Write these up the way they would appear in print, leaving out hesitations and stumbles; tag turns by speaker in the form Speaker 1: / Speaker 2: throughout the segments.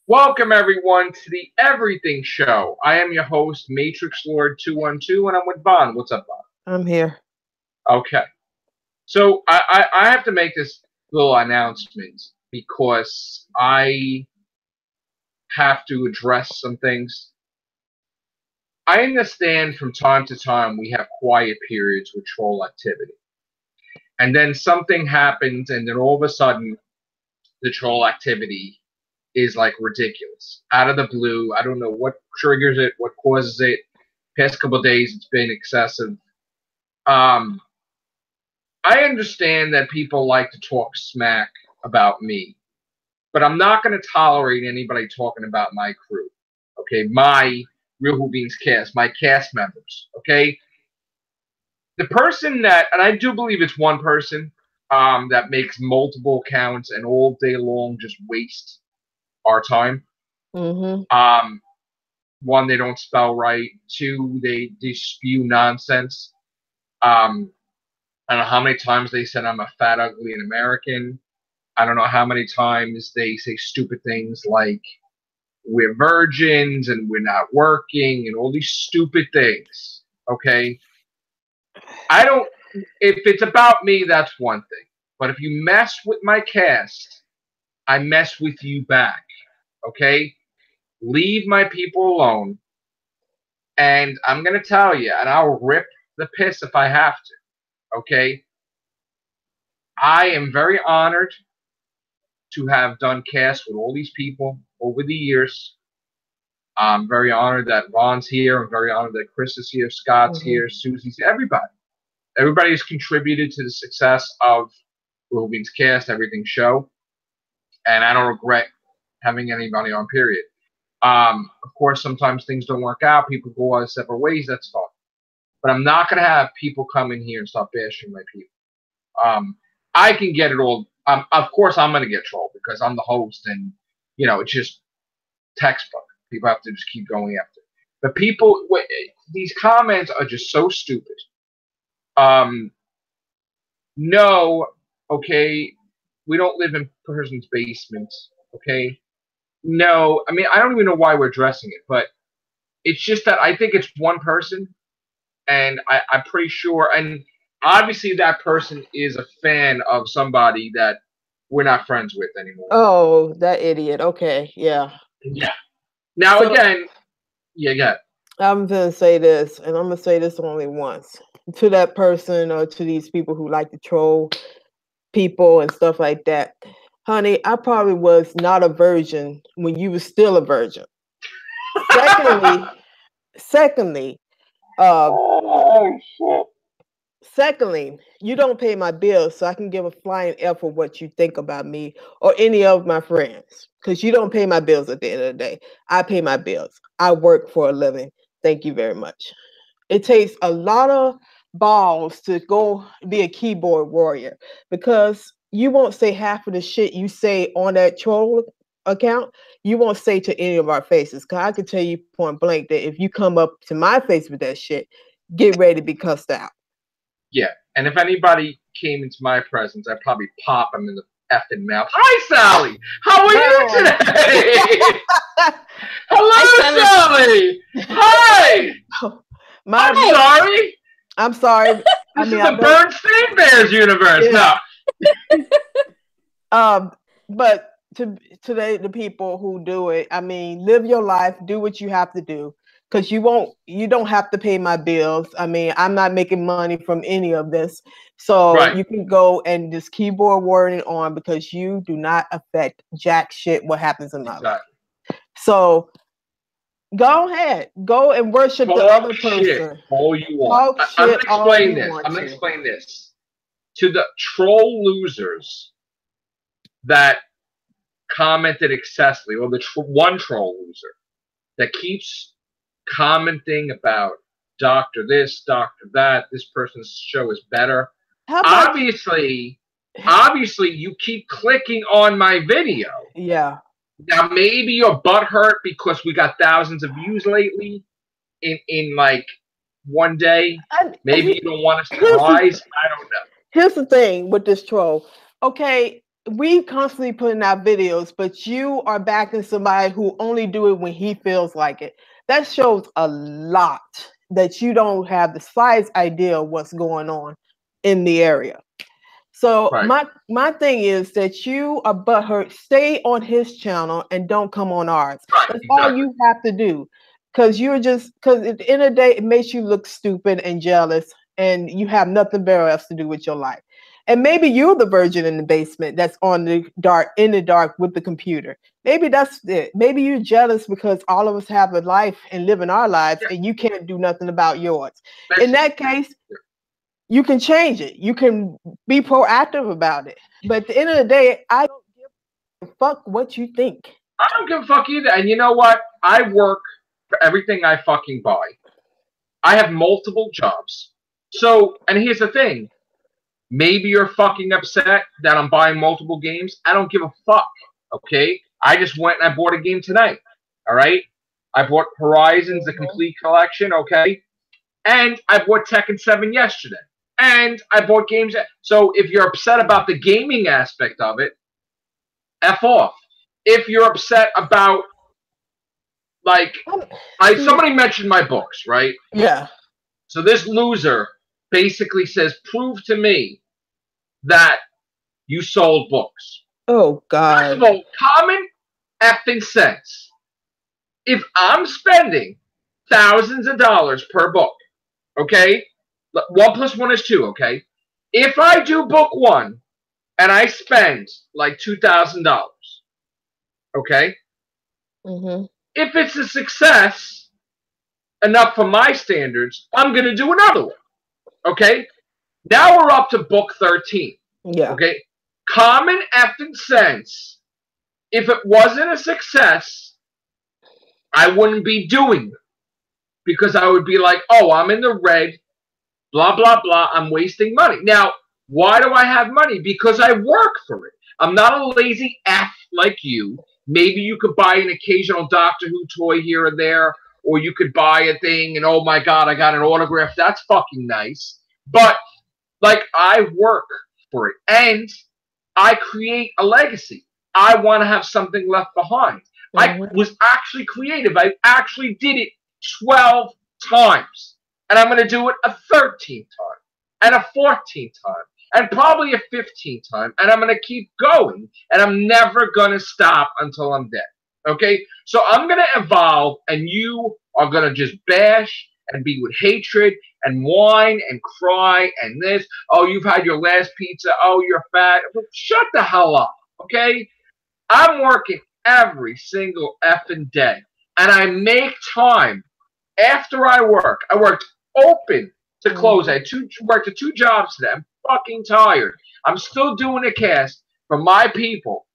Speaker 1: Welcome everyone to the Everything Show. I am your host, Matrix Lord 212, and I'm with Vaughn. What's up, Vaughn?
Speaker 2: I'm here.
Speaker 1: Okay. So I have to make this little announcement because I have to address some things. I understand from time to time we have quiet periods with troll activity. And then something happens, and then all of a sudden, the troll activity is like ridiculous. Out of the blue. I don't know what triggers it, what causes it. Past couple of days, it's been excessive. I understand that people like to talk smack about me, but I'm not going to tolerate anybody talking about my crew. Okay, my Real Who Beans cast, my cast members. Okay, the person that, and I do believe it's one person, that makes multiple accounts and all day long just waste our time.
Speaker 2: Mm-hmm.
Speaker 1: One, they don't spell right. Two, they spew nonsense. I don't know how many times they said I'm a fat, ugly, and American. I don't know how many times they say stupid things like we're virgins and we're not working and all these stupid things. Okay? I don't, if it's about me, that's one thing. But if you mess with my cast, I mess with you back. Okay? Leave my people alone. And I'm going to tell you, and I'll rip the piss if I have to. Okay? I am very honored to have done casts with all these people over the years. I'm very honored that Vaughn's here. I'm very honored that Chris is here, Scott's here, Susie's here, everybody. Everybody has contributed to the success of Rubin's cast, Everything Show. And I don't regret having anybody on, period. Of course, sometimes things don't work out. People go our separate ways. That's fine. But I'm not going to have people come in here and start bashing my people. I can get it all. Of course, I'm going to get trolled because I'm the host, and it's just textbook. People have to just keep going after. But people, these comments are just so stupid. No, okay, we don't live in person's basements. Okay, no, I mean I don't even know why we're addressing it, but it's just that I think it's one person, and I'm pretty sure, and obviously that person is a fan of somebody that we're not friends with anymore.
Speaker 2: Oh, that idiot. Okay, yeah.
Speaker 1: Yeah. Now again, yeah.
Speaker 2: I'm gonna say this, and I'm gonna say this only once to that person or to these people who like to troll people and stuff like that. Honey, I probably was not a virgin when you were still a virgin. Secondly,
Speaker 1: oh shit.
Speaker 2: Secondly, you don't pay my bills, so I can give a flying F for what you think about me or any of my friends. Because you don't pay my bills at the end of the day. I pay my bills. I work for a living. Thank you very much. It takes a lot of balls to go be a keyboard warrior because you won't say half of the shit you say on that troll account. You won't say to any of our faces. Because I can tell you point blank that if you come up to my face with that shit, get ready to be cussed out.
Speaker 1: Yeah, and if anybody came into my presence, I'd probably pop them in the effing mouth. Hi, Sally! how are you today? Hello, Sally! Hi!
Speaker 2: I'm sorry.
Speaker 1: This is the Bernstein Bears universe. Yeah.
Speaker 2: No. But today, the people who do it, I mean, live your life, do what you have to do. Because you don't have to pay my bills. I mean, I'm not making money from any of this. So You can go and just keyboard wording on because you do not affect jack shit what happens in my life. So go ahead. Go and worship the other person.
Speaker 1: All you want. I'm going to explain this. To the troll losers that commented excessively, or the one troll loser that keeps commenting about doctor this, doctor that, this person's show is better. Obviously, you keep clicking on my video.
Speaker 2: Yeah.
Speaker 1: Now maybe your butt hurt because we got thousands of views lately in like one day. Maybe you don't want us to rise. I don't know.
Speaker 2: Here's the thing with this troll. Okay, we constantly putting out videos, but you are backing somebody who only do it when he feels like it. That shows a lot that you don't have the slightest idea of what's going on in the area. So
Speaker 1: Right.
Speaker 2: my thing is that you are butthurt. Stay on his channel and don't come on ours.
Speaker 1: Right.
Speaker 2: That's
Speaker 1: Exactly.
Speaker 2: all you have to do, because at the end of the day, it makes you look stupid and jealous, and you have nothing better else to do with your life. And maybe you're the virgin in the basement that's on the dark in the dark with the computer. Maybe that's it. Maybe you're jealous because all of us have a life and living our lives,
Speaker 1: Yeah.
Speaker 2: and you can't do nothing about yours.
Speaker 1: That's
Speaker 2: In that case, you can change it. You can be proactive about it. But at the end of the day, I don't give a fuck what you think.
Speaker 1: I don't give a fuck either. And you know what? I work for everything I fucking buy. I have multiple jobs. So, and here's the thing. Maybe you're fucking upset that I'm buying multiple games. I don't give a fuck. Okay? I just went and I bought a game tonight. All right? I bought Horizons, the complete collection. Okay? And I bought Tekken 7 yesterday. And I bought games. So if you're upset about the gaming aspect of it, F off. If you're upset about, like, somebody mentioned my books, right?
Speaker 2: Yeah.
Speaker 1: So this loser basically says, prove to me that you sold books.
Speaker 2: Oh, God.
Speaker 1: First of all, common effing sense. If I'm spending thousands of dollars per book, okay? 1 + 1 is 2, okay? If I do book 1 and I spend like $2,000, okay?
Speaker 2: Mm-hmm.
Speaker 1: If it's a success enough for my standards, I'm going to do another one, okay? Now we're up to book 13,
Speaker 2: Yeah.
Speaker 1: okay? Common effing sense. If it wasn't a success, I wouldn't be doing it because I would be like, oh, I'm in the red. Blah, blah, blah. I'm wasting money. Now, why do I have money? Because I work for it. I'm not a lazy F like you. Maybe you could buy an occasional Doctor Who toy here or there, or you could buy a thing and, oh my God, I got an autograph. That's fucking nice. But, like, I work for it. And I create a legacy. I want to have something left behind. I was actually creative. I actually did it 12 times. And I'm going to do it a 13th time, and a 14th time, and probably a 15th time. And I'm going to keep going, and I'm never going to stop until I'm dead. Okay? So I'm going to evolve, and you are going to just bash and be with hatred and whine and cry and this. Oh, you've had your last pizza. Oh, you're fat. Shut the hell up. Okay? I'm working every single effing day, and I make time after I work. I worked open to close. I worked at 2 jobs today. I'm fucking tired. I'm still doing a cast for my people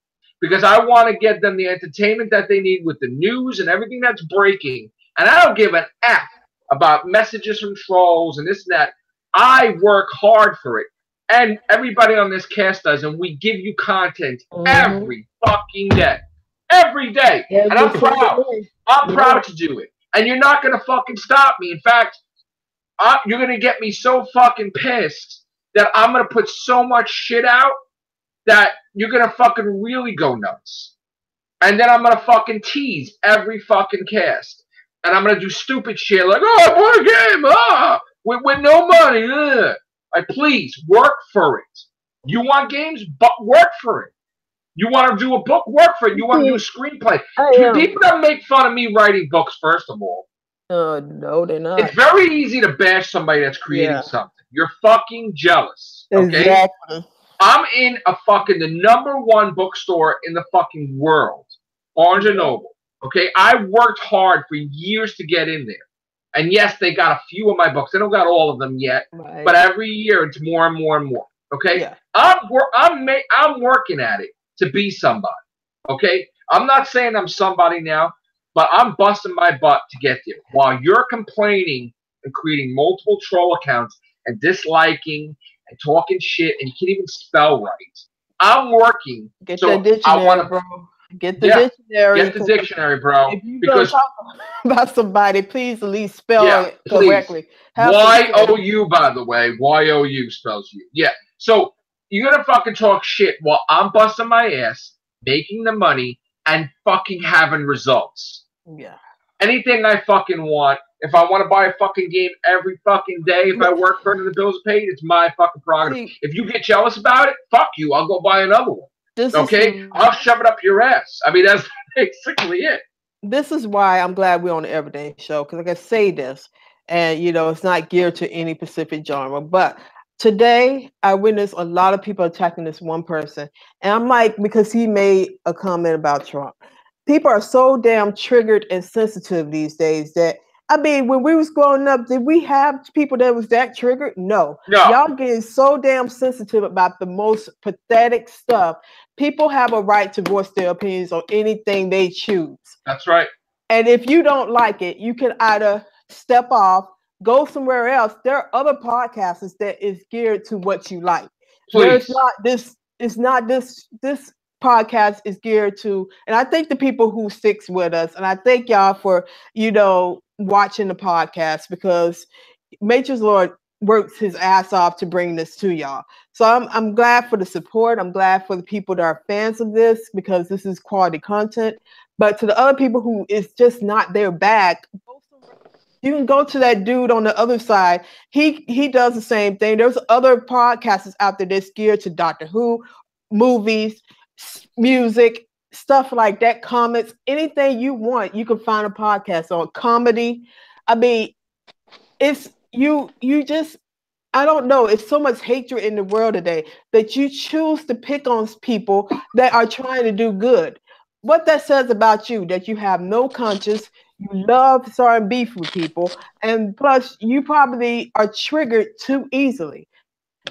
Speaker 1: because I want to get them the entertainment that they need with the news and everything that's breaking. And I don't give an F about messages from trolls and this and that. I work hard for it. And everybody on this cast does, and we give you content every fucking day. Every day. And I'm proud. I'm proud to do it. And you're not going to fucking stop me. In fact, you're going to get me so fucking pissed that I'm going to put so much shit out that you're going to fucking really go nuts. And then I'm going to fucking tease every fucking cast. And I'm going to do stupid shit like, oh, I bought a game, with no money. Like, please, work for it. You want games? But work for it. You want to do a book? Work for it. You want to do a screenplay? People that make fun of me writing books, first of all.
Speaker 2: No, they're not.
Speaker 1: It's very easy to bash somebody that's creating something. You're fucking jealous. Okay?
Speaker 2: Exactly.
Speaker 1: I'm in the #1 bookstore in the fucking world, Barnes & Noble. Okay? I worked hard for years to get in there. And yes, they got a few of my books. They don't got all of them yet. Right. But every year, it's more and more and more. Okay? Yeah. I'm working at it to be somebody. Okay? I'm not saying I'm somebody now, but I'm busting my butt to get there. While you're complaining and creating multiple troll accounts and disliking and talking shit, and you can't even spell right. I'm working.
Speaker 2: Get the dictionary, bro. Get the dictionary.
Speaker 1: Get the dictionary, bro.
Speaker 2: If you don't talk about somebody, please at least spell it correctly.
Speaker 1: Y-O-U, by the way. Y-O-U spells you. Yeah. So you're gonna fucking talk shit while I'm busting my ass, making the money, and fucking having results.
Speaker 2: Yeah.
Speaker 1: Anything I fucking want. If I want to buy a fucking game every fucking day, if I work for it and the bills are paid, it's my fucking prerogative.
Speaker 2: See,
Speaker 1: If you get jealous about it, fuck you. I'll go buy another one.
Speaker 2: this is
Speaker 1: Okay? I'll shove it up your ass. I mean, that's basically it.
Speaker 2: this is why I'm glad we're on the Everyday Show, because I can say this, and it's not geared to any specific genre. But today, I witnessed a lot of people attacking this one person, and I'm like, because he made a comment about Trump. People are so damn triggered and sensitive these days that I mean, when we was growing up, did we have people that was that triggered? No.
Speaker 1: No.
Speaker 2: Y'all getting so damn sensitive about the most pathetic stuff. People have a right to voice their opinions on anything they choose.
Speaker 1: That's right.
Speaker 2: And if you don't like it, you can either step off, go somewhere else. There are other podcasts that is geared to what you like.
Speaker 1: Please.
Speaker 2: It's not this podcast is geared to, and I thank the people who sticks with us, and I thank y'all for watching the podcast, because Nature's Lord works his ass off to bring this to y'all. So I'm glad for the support. I'm glad for the people that are fans of this, because this is quality content. But to the other people who is just not their bag, you can go to that dude on the other side. He does the same thing. There's other podcasts out there that's geared to Doctor Who, movies, music, stuff like that, comments, anything you want, you can find a podcast on. Comedy. I mean, it's you just, I don't know, it's so much hatred in the world today that you choose to pick on people that are trying to do good. What that says about you, that you have no conscience, you love starting beef with people, and plus you probably are triggered too easily.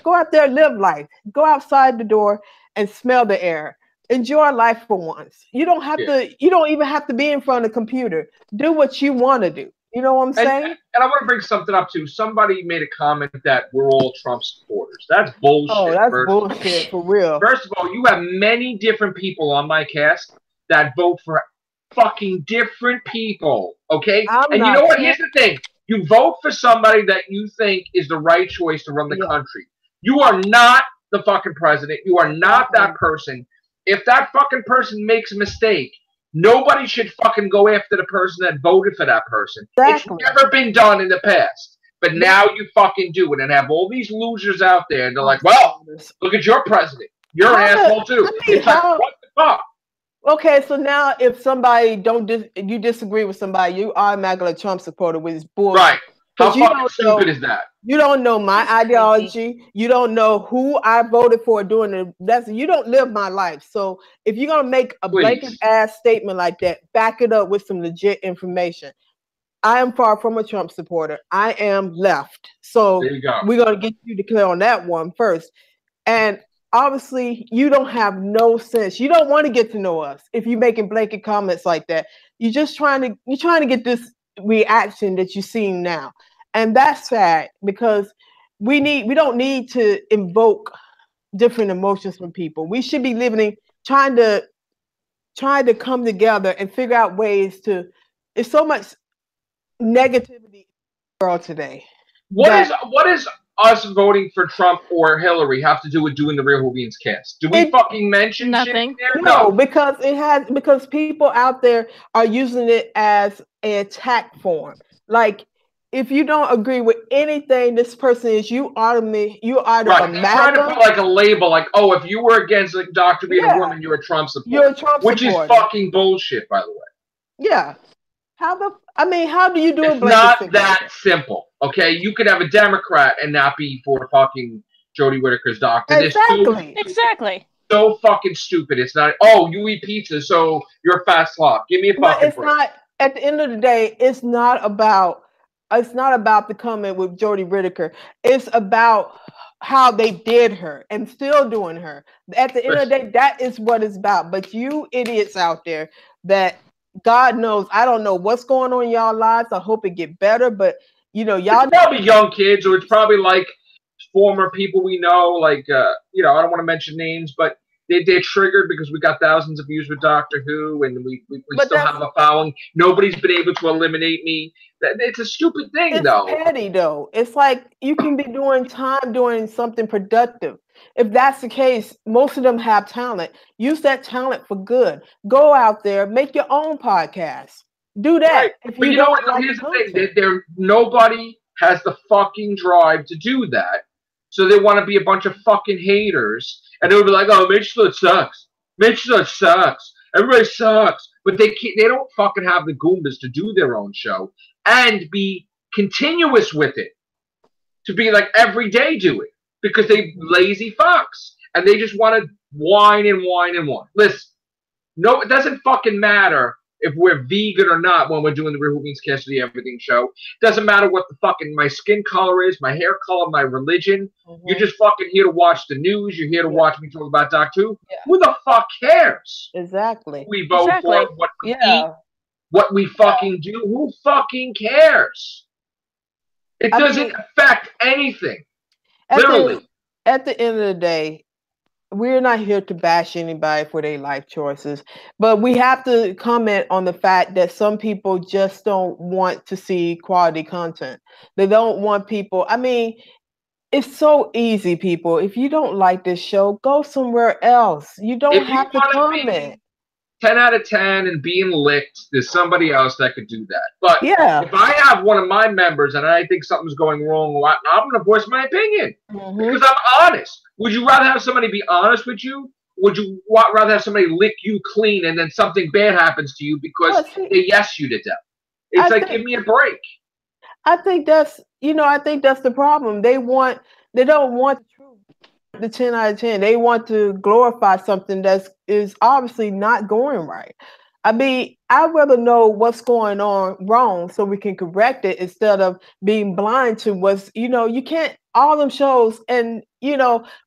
Speaker 2: Go out there, live life. Go outside the door and smell the air. Enjoy life for once. You don't have to. You don't even have to be in front of the computer. Do what you want to do. You know what I'm saying?
Speaker 1: And I want to bring something up too. Somebody made a comment that we're all Trump supporters. That's bullshit.
Speaker 2: Oh, that's bullshit for real.
Speaker 1: First of all, you have many different people on my cast that vote for fucking different people. Okay, and you know what? Here's the thing: you vote for somebody that you think is the right choice to run the country. You are not the fucking president. You are not that person. If that fucking person makes a mistake, nobody should fucking go after the person that voted for that person.
Speaker 2: Exactly.
Speaker 1: It's never been done in the past. But now you fucking do it and have all these losers out there, and they're like, well, look at your president. You're an asshole too. It's like, what the fuck?
Speaker 2: Okay, so now if somebody you disagree with somebody, you automatically a Trump supporter, which is bullshit.
Speaker 1: Right. How fucking stupid is that?
Speaker 2: You don't know my ideology. You don't know who I voted for doing it. You don't live my life. So if you're gonna make a blanket ass statement like that, back it up with some legit information. I am far from a Trump supporter. I am left. So we're gonna get you to clear on that one first. And obviously, you don't have no sense. You don't want to get to know us if you're making blanket comments like that. You're trying to get this reaction that you're seeing now. And that's sad, because we don't need to invoke different emotions from people. We should be trying to come together and figure out ways to. There's so much negativity in the world today.
Speaker 1: What is us voting for Trump or Hillary have to do with doing the Real Who-Beans cast? Do we fucking mention
Speaker 3: nothing?
Speaker 2: No, because people out there are using it as an attack form. Like, if you don't agree with anything this person is, you either a MAGA.
Speaker 1: Trying to put like a label, like, oh, if you were against like doctor being a woman, you're a Trump supporter.
Speaker 2: You're a Trump
Speaker 1: supporter. Which is fucking bullshit, by the way.
Speaker 2: Yeah. How do you do it?
Speaker 1: It's not that simple, okay? You could have a Democrat and not be for fucking Jodie Whittaker's doctor.
Speaker 3: Exactly.
Speaker 1: So fucking stupid. It's not, oh, you eat pizza, so you're a fat slob. Give me a fucking break.
Speaker 2: Not, at the end of the day, it's not about the comment with Jodie Whittaker. It's about how they did her and still doing her. At the end of the day, that is what it's about. But you idiots out there that God knows, I don't know what's going on in y'all lives. I hope it get better, but y'all
Speaker 1: it's probably young kids, or it's probably like former people we know, like I don't want to mention names, but they're triggered because we got thousands of views with Doctor Who, and we still have a following. Nobody's been able to eliminate me. It's a stupid thing, though.
Speaker 2: It's petty, though. It's like you can be doing something productive. If that's the case, most of them have talent. Use that talent for good. Go out there, make your own podcast. Do that.
Speaker 1: Right.
Speaker 2: If
Speaker 1: but
Speaker 2: you
Speaker 1: know
Speaker 2: don't
Speaker 1: what?
Speaker 2: like
Speaker 1: Here's
Speaker 2: the
Speaker 1: the thing: nobody has the fucking drive to do that. So they want to be a bunch of fucking haters, and they'll be like, "Oh, Mitch Slud sucks. Mitch Slud sucks. Everybody sucks." But they don't fucking have the goombas to do their own show and be continuous with it. To be like every day do it because they lazy fucks and they just want to whine and whine and whine. Listen, no, it doesn't fucking matter if we're vegan or not when we're doing the Real Beans Cast of the Everything show. Doesn't matter what the fucking my skin color is, my hair color, my religion. You're just fucking here to watch the news. You're here to watch me talk about Doctor Who. Yeah. Who the fuck cares?
Speaker 2: Exactly.
Speaker 1: Who we vote for, what we eat, what we fucking do. Who fucking cares? It doesn't affect anything. Literally.
Speaker 2: At the end of the day, we're not here to bash anybody for their life choices, but we have to comment on the fact that some people just don't want to see quality content. They don't want people. I mean, it's so easy, people. If you don't like this show, go somewhere else. You don't have to comment.
Speaker 1: 10 out of 10 and being licked, there's somebody else that could do that. But if I have one of my members and I think something's going wrong, I'm going to voice my opinion because I'm honest. Would you rather have somebody be honest with you? Would you rather have somebody lick you clean and then something bad happens to you because they yes you to death? It's like, give me a break.
Speaker 2: I think that's the problem. They don't want the truth. The 10 out of 10. They want to glorify something that is obviously not going right. I mean, I'd rather know what's going on wrong so we can correct it instead of being blind to what's, you can't, all them shows and,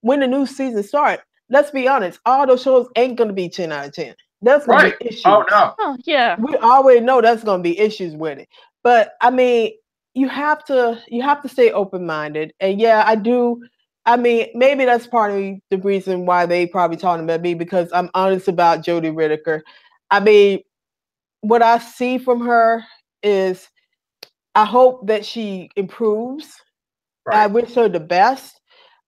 Speaker 2: when the new season starts, let's be honest, all those shows ain't going to be 10 out of 10. That's going to be issues.
Speaker 1: Oh, no.
Speaker 3: Oh, yeah.
Speaker 2: We already know that's going to be issues with it. But, I mean, you have to stay open-minded. And, yeah, I do. I mean, maybe that's part of the reason why they probably talking about me because I'm honest about Jodie Whittaker. I mean, what I see from her is I hope that she improves. Right. I wish her the best,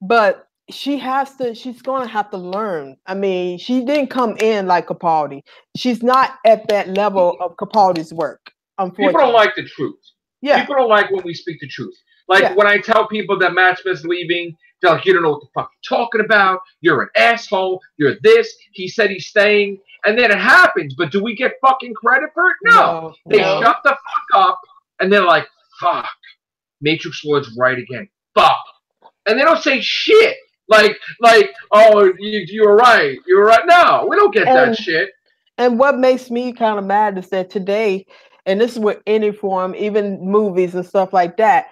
Speaker 2: but she's going to have to learn. I mean, she didn't come in like Capaldi. She's not at that level of Capaldi's work, unfortunately.
Speaker 1: People don't like the truth.
Speaker 2: Yeah.
Speaker 1: People don't like when we speak the truth. Like when I tell people that Matt Smith's leaving, they're like, you don't know what the fuck you're talking about. You're an asshole. You're this. He said he's staying. And then it happens. But do we get fucking credit for it? No. They shut the fuck up. And they're like, fuck. Matrix Lord's right again. Fuck. And they don't say shit. Like, oh, you were right. You were right. No, we don't get that shit.
Speaker 2: And what makes me kind of mad is that today, and this is with any form, even movies and stuff like that,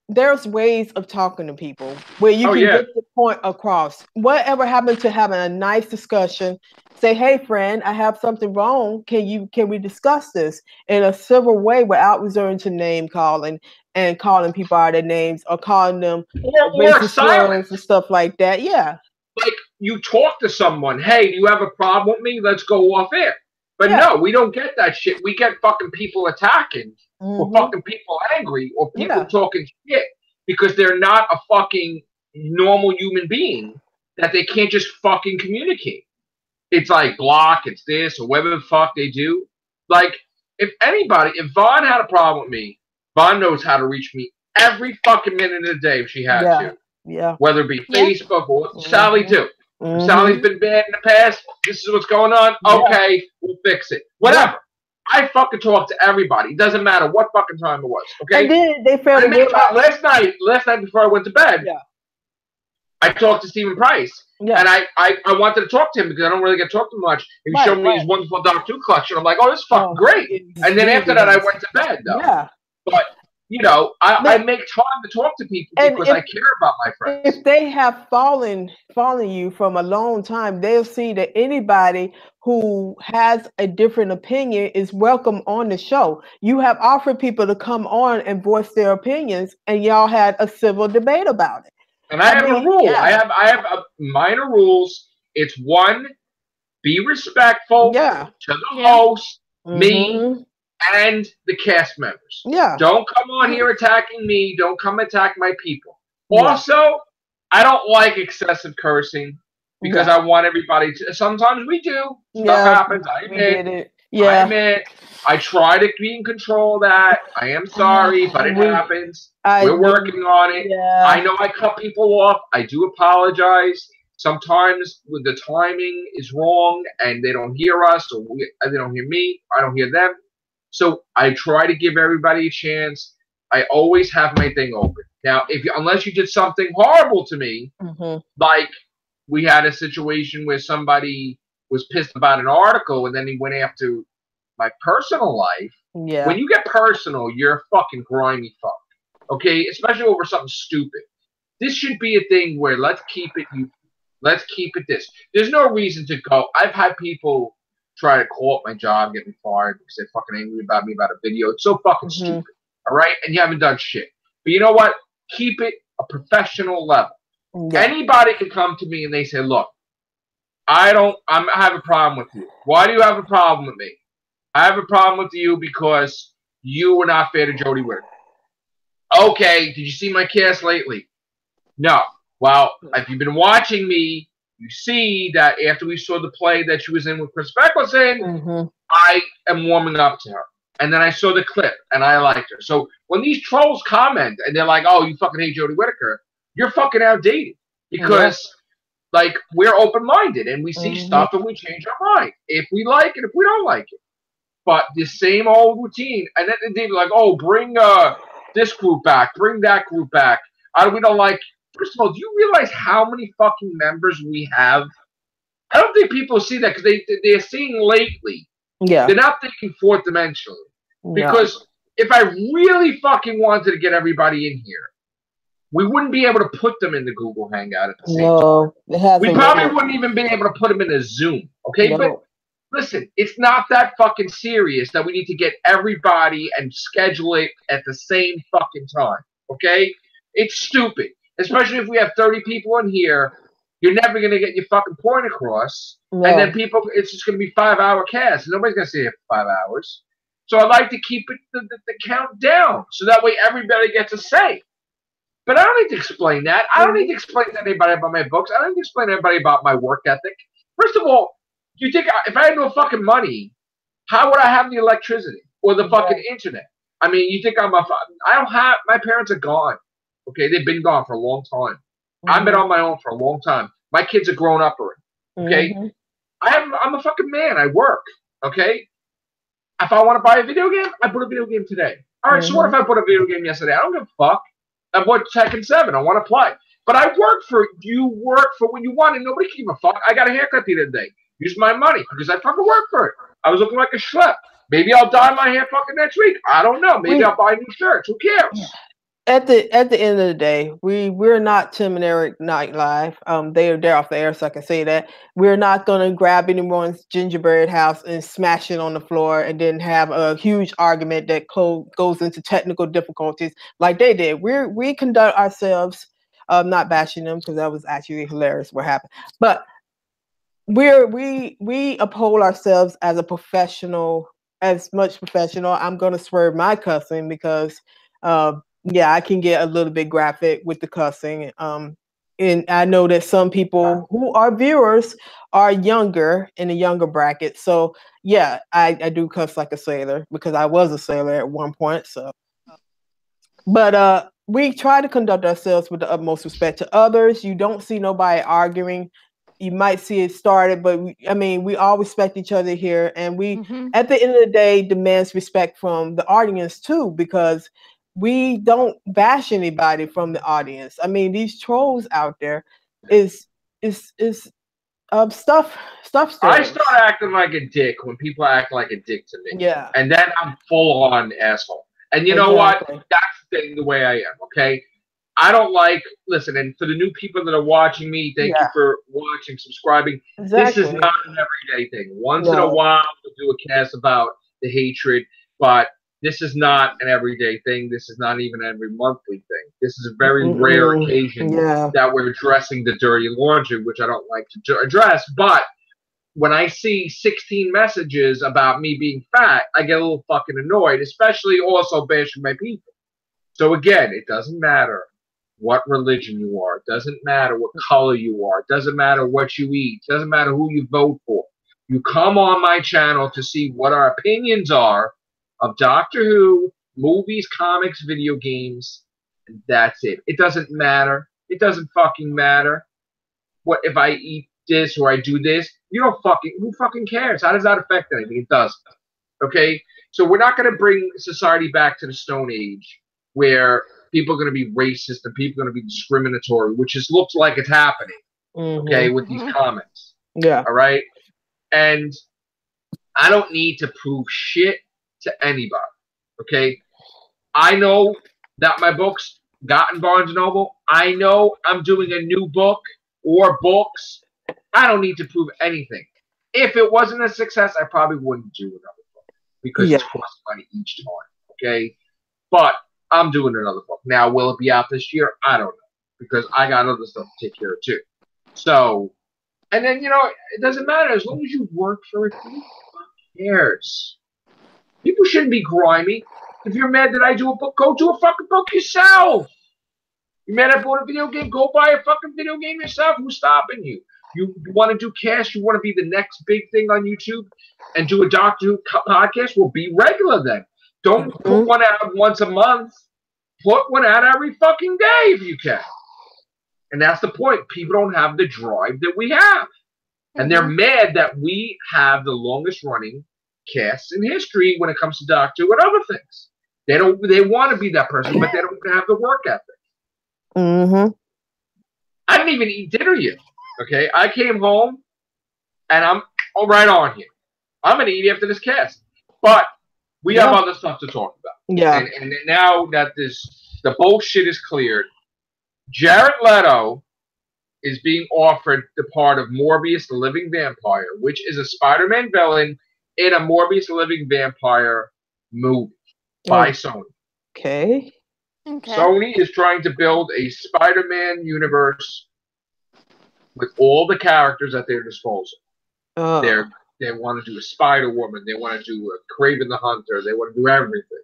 Speaker 2: there's ways of talking to people where you can get the point across. Whatever happened to having a nice discussion, say, hey friend, I have something wrong. Can we discuss this in a civil way without resorting to name calling and calling people out of their names or calling them racist slurs and stuff like that? Yeah.
Speaker 1: Like you talk to someone, hey, do you have a problem with me? Let's go off air. But no, we don't get that shit. We get fucking people attacking or fucking people angry or people talking shit because they're not a fucking normal human being that they can't just fucking communicate. It's like block, it's this, or whatever the fuck they do. Like, if Vaughn had a problem with me, Vaughn knows how to reach me every fucking minute of the day if she had to.
Speaker 2: Yeah.
Speaker 1: Whether it be Facebook or what Sally do. Sally's been bad in the past. This is what's going on. Okay, we'll fix it. Whatever. I fucking talk to everybody. It doesn't matter what fucking time it was. Okay.
Speaker 2: And then they failed
Speaker 1: last night before I went to bed. Yeah. I talked to Stephen Price. Yeah. And I wanted to talk to him because I don't really get to talk to him much. And he showed me his wonderful Doctor Who collection. I'm like, oh, this is fucking great. And then after that, I went to bed though. Yeah. But I make time to talk to people because I care about my friends.
Speaker 2: If they have following you from a long time, they'll see that anybody who has a different opinion is welcome on the show. You have offered people to come on and voice their opinions, and y'all had a civil debate about it.
Speaker 1: And I have a rule. Yeah. I have minor rules. It's one, be respectful to the host, me, and the cast members.
Speaker 2: Yeah.
Speaker 1: Don't come on here attacking me. Don't come attack my people. Also, I don't like excessive cursing because I want everybody to. Sometimes we do. Stuff happens. I admit. I admit. I try to be in control of that. I am sorry, but it happens. We're working on it. Yeah. I know I cut people off. I do apologize. Sometimes the timing is wrong and they don't hear us or they don't hear me. I don't hear them. So I try to give everybody a chance. I always have my thing open. Now, unless you did something horrible to me, like we had a situation where somebody was pissed about an article and then he went after my personal life. Yeah. When you get personal, you're a fucking grimy fuck. Okay? Especially over something stupid. This should be a thing where let's keep it this. There's no reason to go. I've had people try to call up my job, get me fired because they're fucking angry about me about a video. It's so fucking stupid. All right? And you haven't done shit. But you know what? Keep it a professional level. Yeah. Anybody can come to me and they say, look, I have a problem with you. Why do you have a problem with me? I have a problem with you because you were not fair to Jodie Whittaker. Okay, did you see my cast lately? No. Well, if you've been watching me, you see that after we saw the play that she was in with Chris Eccleston, I am warming up to her. And then I saw the clip, and I liked her. So when these trolls comment, and they're like, oh, you fucking hate Jodie Whittaker, you're fucking outdated. Because, like, we're open-minded, and we see stuff, and we change our mind. If we like it, if we don't like it. But the same old routine. And then they'd be like, oh, bring this group back. Bring that group back. We don't like... First of all, do you realize how many fucking members we have? I don't think people see that because they're seeing lately. Yeah. They're not thinking fourth dimensionally. Because if I really fucking wanted to get everybody in here, we wouldn't be able to put them in the Google Hangout at the same time. We probably wouldn't even be able to put them in a Zoom. Okay? No. But listen, it's not that fucking serious that we need to get everybody and schedule it at the same fucking time. Okay? It's stupid. Especially if we have 30 people in here, you're never going to get your fucking point across. No. And then it's just going to be 5-hour cast. Nobody's going to see it for 5 hours. So I like to keep it the count down so that way everybody gets a say. But I don't need to explain that. I don't need to explain to anybody about my books. I don't need to explain to anybody about my work ethic. First of all, do you think if I had no fucking money, how would I have the electricity or the fucking internet? I mean, you think my parents are gone. Okay, they've been gone for a long time. I've been on my own for a long time. My kids are grown up already. Okay, I'm a fucking man. I work. Okay, if I want to buy a video game, I bought a video game today. All right, so what if I bought a video game yesterday? I don't give a fuck. I bought Tekken 7. I want to play. But I work for you. Work for when you want, and nobody can give a fuck. I got a haircut the other day. Use my money because I fucking work for it. I was looking like a schlep. Maybe I'll dye my hair fucking next week. I don't know. Maybe I'll buy new shirts. Who cares?
Speaker 2: At the end of the day, we're not Tim and Eric Night Live. They're off the air, so I can say that. We're not gonna grab anyone's gingerbread house and smash it on the floor and then have a huge argument that goes into technical difficulties like they did. We conduct ourselves, not bashing them because that was actually hilarious what happened. But we uphold ourselves as a professional, as much professional. I'm gonna swerve my cussing because yeah, I can get a little bit graphic with the cussing. And I know that some people who are viewers are younger, in the younger bracket. So yeah, I do cuss like a sailor because I was a sailor at one point. So, but we try to conduct ourselves with the utmost respect to others. You don't see nobody arguing. You might see it started, but we all respect each other here. And we, at the end of the day, demands respect from the audience too, because we don't bash anybody from the audience. I mean, these trolls out there is stuff.
Speaker 1: I start acting like a dick when people act like a dick to me. Yeah. And then I'm full on asshole. And you know what? That's the way I am, okay? I don't listen, and for the new people that are watching me, thank you for watching, subscribing. Exactly. This is not an everyday thing. Once in a while, we'll do a cast about the hatred, but This is not an everyday thing. This is not even an every monthly thing. This is a very rare occasion that we're addressing the dirty laundry, which I don't like to address. But when I see 16 messages about me being fat, I get a little fucking annoyed, especially also bashing my people. So again, it doesn't matter what religion you are. It doesn't matter what color you are. It doesn't matter what you eat. It doesn't matter who you vote for. You come on my channel to see what our opinions are of Doctor Who, movies, comics, video games, and that's it. It doesn't matter. It doesn't fucking matter what if I eat this or I do this. You don't fucking, who fucking cares? How does that affect anything? It doesn't. Okay? So we're not going to bring society back to the Stone Age where people are going to be racist and people are going to be discriminatory, which just looks like it's happening. Okay? With these comments.
Speaker 2: Yeah.
Speaker 1: All right? And I don't need to prove shit to anybody. Okay? I know that my books got in Barnes & Noble. I know I'm doing a new book or books. I don't need to prove anything. If it wasn't a success, I probably wouldn't do another book because it costs money each time. Okay? But I'm doing another book. Now, will it be out this year? I don't know because I got other stuff to take care of too. So, and then, you know, it doesn't matter. As long as you work for it, who cares? People shouldn't be grimy. If you're mad that I do a book, go do a fucking book yourself. You're mad I bought a video game, go buy a fucking video game yourself. Who's stopping you? You want to do cast, you want to be the next big thing on YouTube and do a Doctor Who podcast? Well, be regular then. Don't put one out once a month. Put one out every fucking day if you can. And that's the point. People don't have the drive that we have. And they're mad that we have the longest running casts in history when it comes to Doctor Who and other things. They want to be that person, but they don't have the work ethic. I didn't even eat dinner yet. Okay, I came home and I'm right on here. I'm gonna eat after this cast, but we have other stuff to talk about.
Speaker 2: Yeah,
Speaker 1: and now that the bullshit is cleared, Jared Leto is being offered the part of Morbius the Living Vampire, which is a Spider-Man villain in a Morbius the Living Vampire movie by Sony.
Speaker 2: Okay.
Speaker 1: Sony is trying to build a Spider-Man universe with all the characters at their disposal. They want to do a Spider-Woman. They want to do a Kraven the Hunter. They want to do everything.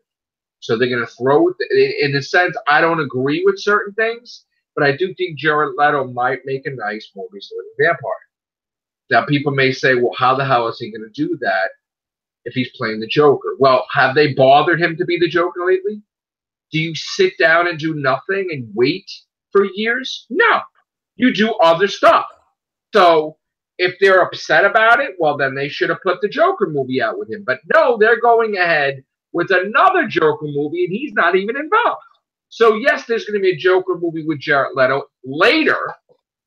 Speaker 1: So they're going to throw it. In a sense, I don't agree with certain things, but I do think Jared Leto might make a nice Morbius the Living Vampire. Now, people may say, well, how the hell is he going to do that if he's playing the Joker? Well, have they bothered him to be the Joker lately? Do you sit down and do nothing and wait for years? No. You do other stuff. So if they're upset about it, well, then they should have put the Joker movie out with him. But no, they're going ahead with another Joker movie, and he's not even involved. So, yes, there's going to be a Joker movie with Jared Leto later.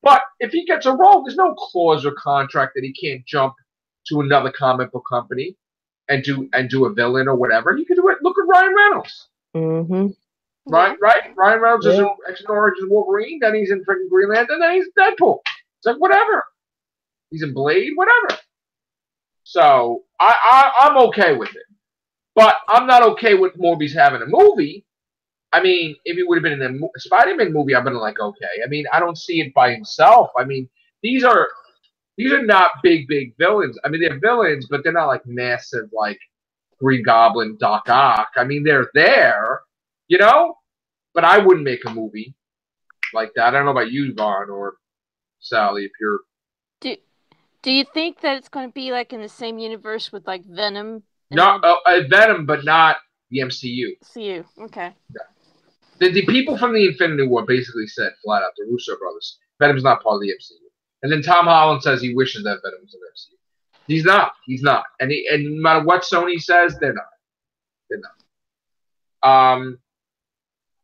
Speaker 1: But if he gets a role, there's no clause or contract that he can't jump to another comic book company and do a villain or whatever. He could do it. Look at Ryan Reynolds. Right? Ryan Reynolds is in X-Men Origins Wolverine, then he's in freaking Green Lantern, then he's Deadpool. It's like, whatever. He's in Blade, whatever. So, I'm okay with it. But I'm not okay with Morbius having a movie. I mean, if he would have been in a Spider-Man movie, I've been like, okay. I mean, I don't see it by himself. I mean, these are not big villains. I mean, they're villains, but they're not like massive, like Green Goblin, Doc Ock. I mean, they're there, you know? But I wouldn't make a movie like that. I don't know about you, Vaughn or Sally, if you're...
Speaker 3: Do you think that it's going to be like in the same universe with like Venom?
Speaker 1: No, Venom, but not the MCU.
Speaker 3: MCU, okay.
Speaker 1: Yeah. The people from the Infinity War basically said flat out, the Russo brothers, Venom's not part of the MCU. And then Tom Holland says he wishes that Venom was in the MCU. He's not. He's not. And no matter what Sony says, they're not. They're not.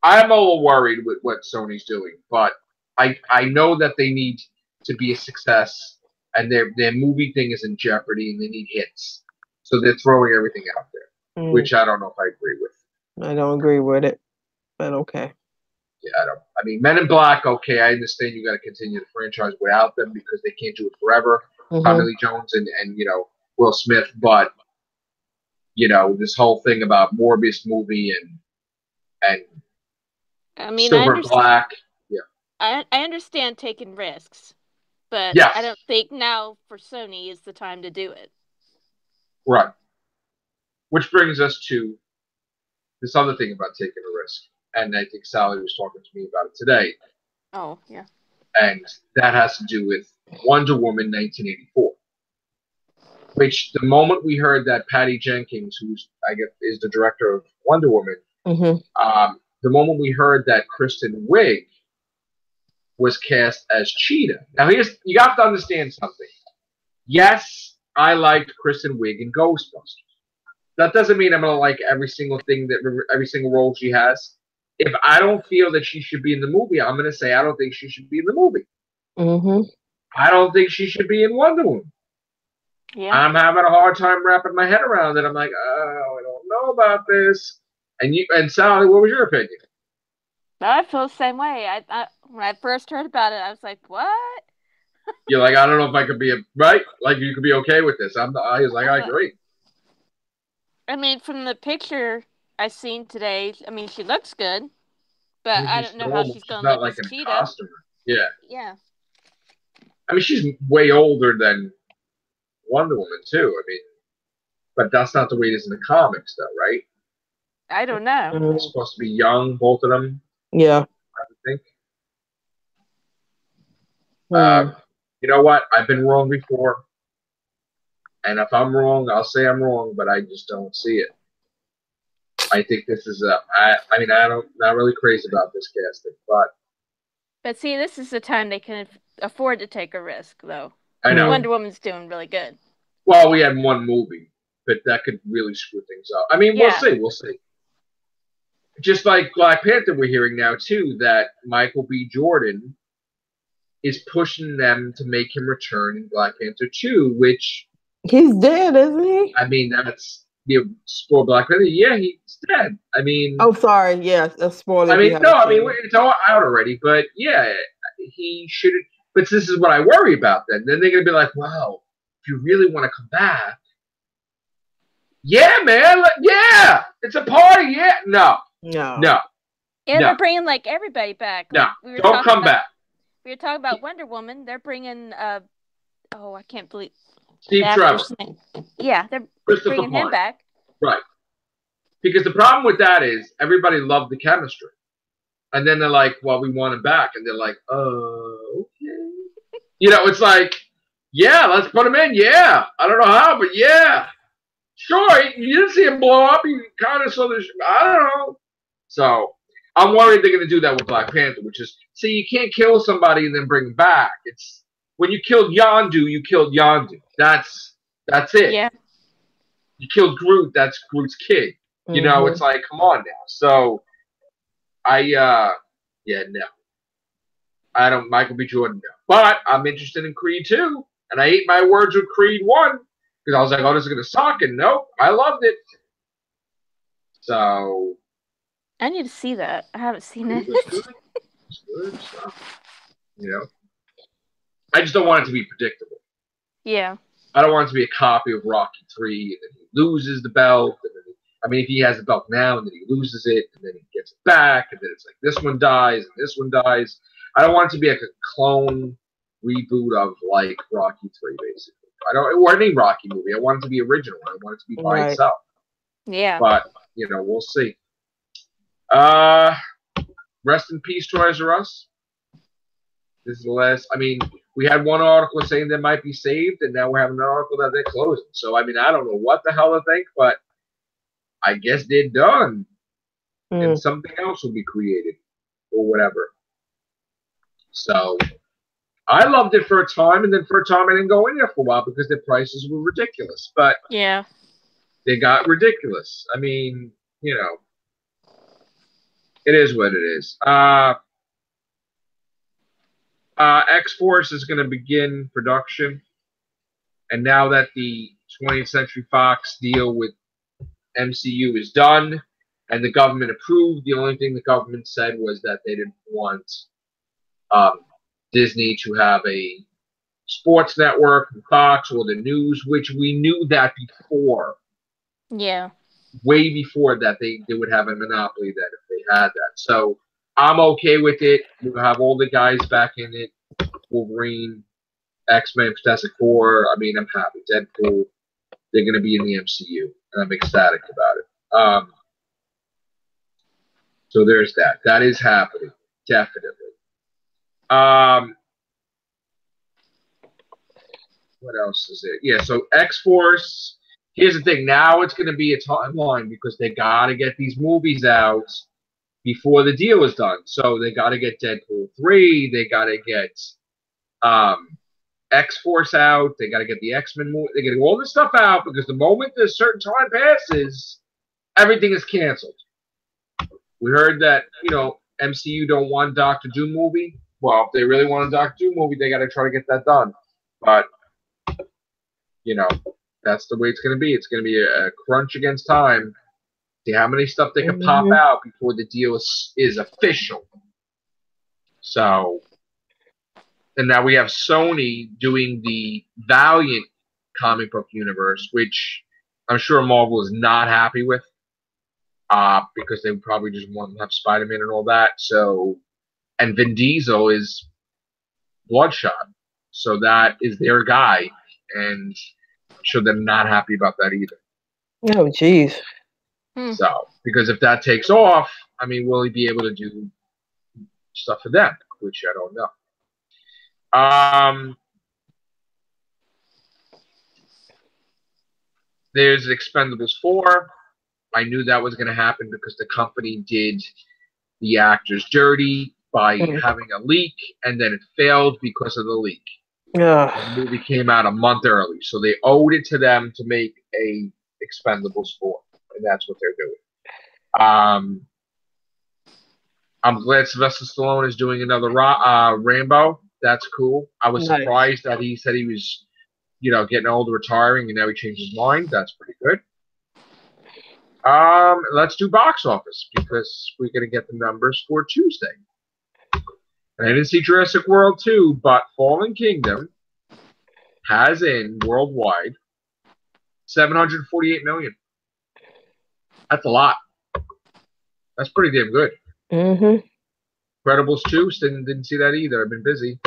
Speaker 1: I'm a little worried with what Sony's doing, but I know that they need to be a success, and their movie thing is in jeopardy, and they need hits. So they're throwing everything out there, which I don't know if I agree with.
Speaker 2: I don't agree with it, but okay.
Speaker 1: Yeah, I don't. I mean, Men in Black, okay, I understand you got to continue the franchise without them because they can't do it forever. Tommy Lee Jones and Will Smith, but this whole thing about Morbius movie and
Speaker 3: I mean,
Speaker 1: Silver Black. Yeah.
Speaker 3: I understand taking risks, but
Speaker 1: Yes.
Speaker 3: I don't think now for Sony is the time to do it.
Speaker 1: Right. Which brings us to this other thing about taking a risk. And I think Sally was talking to me about it today.
Speaker 3: Oh, yeah.
Speaker 1: And that has to do with Wonder Woman 1984. Which the moment we heard that Patty Jenkins, who's I guess is the director of Wonder Woman, the moment we heard that Kristen Wiig was cast as Cheetah. Now you have to understand something. Yes, I liked Kristen Wiig in Ghostbusters. That doesn't mean I'm gonna like every single role she has. If I don't feel that she should be in the movie, I'm gonna say I don't think she should be in the movie. I don't think she should be in Wonder Woman.
Speaker 3: Yeah.
Speaker 1: I'm having a hard time wrapping my head around it. I'm like, oh, I don't know about this. And Sally, what was your opinion?
Speaker 3: I feel the same way. I when I first heard about it, I was like, "What?"
Speaker 1: You're like, I don't know if I could be right. Like, you could be okay with this. I was like, I agree.
Speaker 3: I mean, from the picture I seen today, I mean, she looks good, but I don't know how she's gonna look as Cheetah.
Speaker 1: Costume. Yeah.
Speaker 3: Yeah.
Speaker 1: I mean, she's way older than Wonder Woman too. I mean, but that's not the way it is in the comics, though, right?
Speaker 3: I don't know.
Speaker 1: They're supposed to be young, both of them.
Speaker 2: Yeah.
Speaker 1: I would think. You know what? I've been wrong before. And if I'm wrong, I'll say I'm wrong, but I just don't see it. I think this is not really crazy about this casting,
Speaker 3: But see, this is the time they can afford to take a risk, though.
Speaker 1: I know.
Speaker 3: Wonder Woman's doing really good.
Speaker 1: Well, we had one movie, but that could really screw things up. I mean, we'll see. Just like Black Panther, we're hearing now, too, that Michael B. Jordan is pushing them to make him return in Black Panther 2, which...
Speaker 2: He's dead, isn't he?
Speaker 1: I mean, that's... spoil Black Panther. Yeah, he's dead. I mean...
Speaker 2: Oh, sorry. Yes, a spoiler.
Speaker 1: I mean, it's all out already, but yeah, he should... But this is what I worry about then. Then they're going to be like, wow, if you really want to come back... Yeah, man! Yeah! It's a party! Yeah! No.
Speaker 3: Yeah, they're bringing, like, everybody back.
Speaker 1: No, don't come back.
Speaker 3: We were talking about Wonder Woman. They're bringing, I can't believe...
Speaker 1: Steve Trevor.
Speaker 3: Yeah, they're bringing him back.
Speaker 1: Right. Because the problem with that is everybody loved the chemistry. And then they're like, well, we want him back. And they're like, oh, okay. It's like, yeah, let's put him in. Yeah. I don't know how, but yeah. Sure. You didn't see him blow up. You kind of saw this. I don't know. So I'm worried they're going to do that with Black Panther, which is, see, you can't kill somebody and then bring him back. It's when you killed Yondu, you killed Yondu. That's it.
Speaker 3: Yeah.
Speaker 1: You killed Groot, that's Groot's kid. It's like, come on now. So no. I don't Michael B. Jordan, no. But I'm interested in Creed 2. And I ate my words with Creed 1. Because I was like, oh, this is gonna suck, and nope, I loved it. So
Speaker 3: I need to see that. I haven't seen it.
Speaker 1: It's good stuff. I just don't want it to be predictable.
Speaker 3: Yeah.
Speaker 1: I don't want it to be a copy of Rocky 3, and then he loses the belt. And then if he has the belt now, and then he loses it, and then he gets it back, and then it's like this one dies, and this one dies. I don't want it to be like a clone reboot of like Rocky 3, basically. Or any Rocky movie. I want it to be original. I want it to be by itself.
Speaker 3: Yeah.
Speaker 1: But, we'll see. Rest in peace, Toys R Us. This is the last. I mean, we had one article saying they might be saved, and now we're having an article that they're closing. So, I mean, I don't know what the hell to think, but I guess they're done. And something else will be created or whatever. So, I loved it for a time, and then for a time I didn't go in there for a while because their prices were ridiculous. But
Speaker 3: yeah,
Speaker 1: they got ridiculous. I mean, it is what it is. X-Force is going to begin production. And now that the 20th Century Fox deal with MCU is done and the government approved, the only thing the government said was that they didn't want Disney to have a sports network, Fox, or the news, which we knew that before.
Speaker 3: Yeah.
Speaker 1: Way before that, they would have a monopoly then if they had that. So I'm okay with it. You have all the guys back in it. Wolverine, X-Men, Fantastic Four. I mean, I'm happy. Deadpool. They're going to be in the MCU, and I'm ecstatic about it. So there's that. That is happening, definitely. What else is it? Yeah, so X-Force. Here's the thing. Now it's going to be a timeline because they got to get these movies out before the deal is done. So they got to get Deadpool 3. They got to get X-Force out. They got to get the X-Men movie. They're getting all this stuff out because the moment a certain time passes, everything is canceled. We heard that, MCU don't want Doctor Doom movie. Well, if they really want a Doctor Doom movie, they got to try to get that done. But, that's the way it's going to be. It's going to be a crunch against time. See how many stuff they can pop out before the deal is official. So, and now we have Sony doing the Valiant comic book universe, which I'm sure Marvel is not happy with, because they would probably just want to have Spider-Man and all that. So, and Vin Diesel is Bloodshot, so that is their guy, and I'm sure they're not happy about that either.
Speaker 2: Oh, jeez.
Speaker 1: So, because if that takes off, I mean, will he be able to do stuff for them? Which I don't know. There's Expendables 4. I knew that was going to happen because the company did the actors dirty by having a leak, and then it failed because of the leak. The movie came out a month early, so they owed it to them to make a Expendables 4, and that's what they're doing. I'm glad Sylvester Stallone is doing another Rambo. That's cool. I was surprised that he said he was, getting old, retiring, and now he changed his mind. That's pretty good. Let's do box office because we're going to get the numbers for Tuesday. And I didn't see Jurassic World 2, but Fallen Kingdom has in worldwide 748 million. That's a lot. That's pretty damn good. Incredibles 2, didn't see that either. I've been busy.